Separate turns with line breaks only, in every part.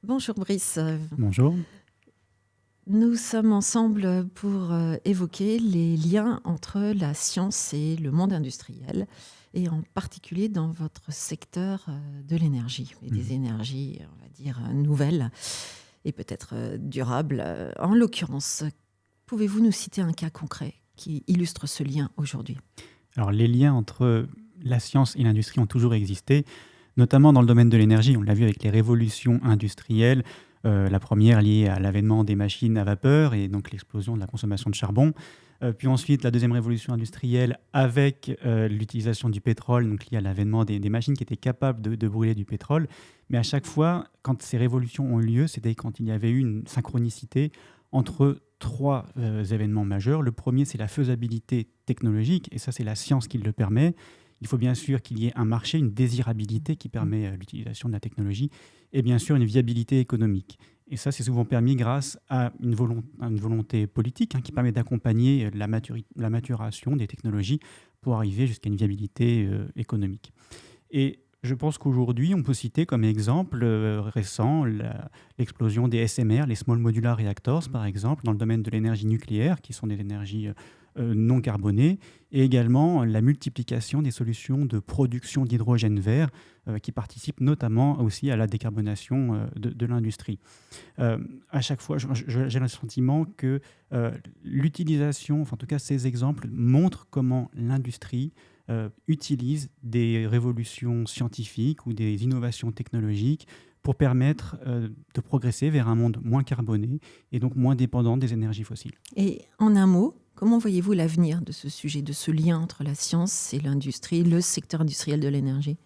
Bonjour Brice.
Bonjour.
Nous sommes ensemble pour évoquer les liens entre la science et le monde industriel, et en particulier dans votre secteur de l'énergie, et des énergies, on va dire, nouvelles et peut-être durables. En l'occurrence, pouvez-vous nous citer un cas concret qui illustre ce lien aujourd'hui ?
Alors, les liens entre la science et l'industrie ont toujours existé, notamment dans le domaine de l'énergie. On l'a vu avec les révolutions industrielles. La première liée à l'avènement des machines à vapeur et donc l'explosion de la consommation de charbon. Puis ensuite, la deuxième révolution industrielle avec l'utilisation du pétrole, donc liée à l'avènement des machines qui étaient capables de brûler du pétrole. Mais à chaque fois, quand ces révolutions ont eu lieu, c'était quand il y avait eu une synchronicité entre trois événements majeurs. Le premier, c'est la faisabilité technologique, et ça, c'est la science qui le permet. Il faut bien sûr qu'il y ait un marché, une désirabilité qui permet l'utilisation de la technologie, et bien sûr une viabilité économique. Et ça, c'est souvent permis grâce à une volonté politique qui permet d'accompagner la maturation des technologies pour arriver jusqu'à une viabilité économique. Et je pense qu'aujourd'hui, on peut citer comme exemple récent l'explosion des SMR, les Small Modular Reactors, par exemple, dans le domaine de l'énergie nucléaire, qui sont des énergies non carbonées, et également la multiplication des solutions de production d'hydrogène vert qui participent notamment aussi à la décarbonation de l'industrie. À chaque fois, j'ai le sentiment que l'utilisation, enfin en tout cas ces exemples, montrent comment l'industrie utilise des révolutions scientifiques ou des innovations technologiques pour permettre de progresser vers un monde moins carboné et donc moins dépendant des énergies fossiles.
Et en un mot, comment voyez-vous l'avenir de ce sujet, de ce lien entre la science et l'industrie, le secteur industriel de l'énergie ?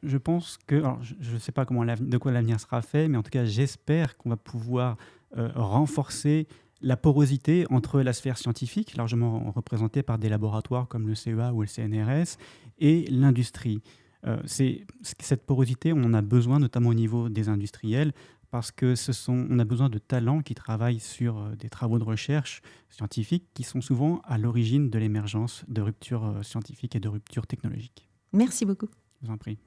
Je pense que, je ne sais pas de quoi l'avenir sera fait, mais en tout cas, j'espère qu'on va pouvoir renforcer la porosité entre la sphère scientifique, largement représentée par des laboratoires comme le CEA ou le CNRS, et l'industrie. Cette porosité, on en a besoin, notamment au niveau des industriels, parce on a besoin de talents qui travaillent sur des travaux de recherche scientifique qui sont souvent à l'origine de l'émergence de ruptures scientifiques et de ruptures technologiques.
Merci beaucoup.
Je vous en prie.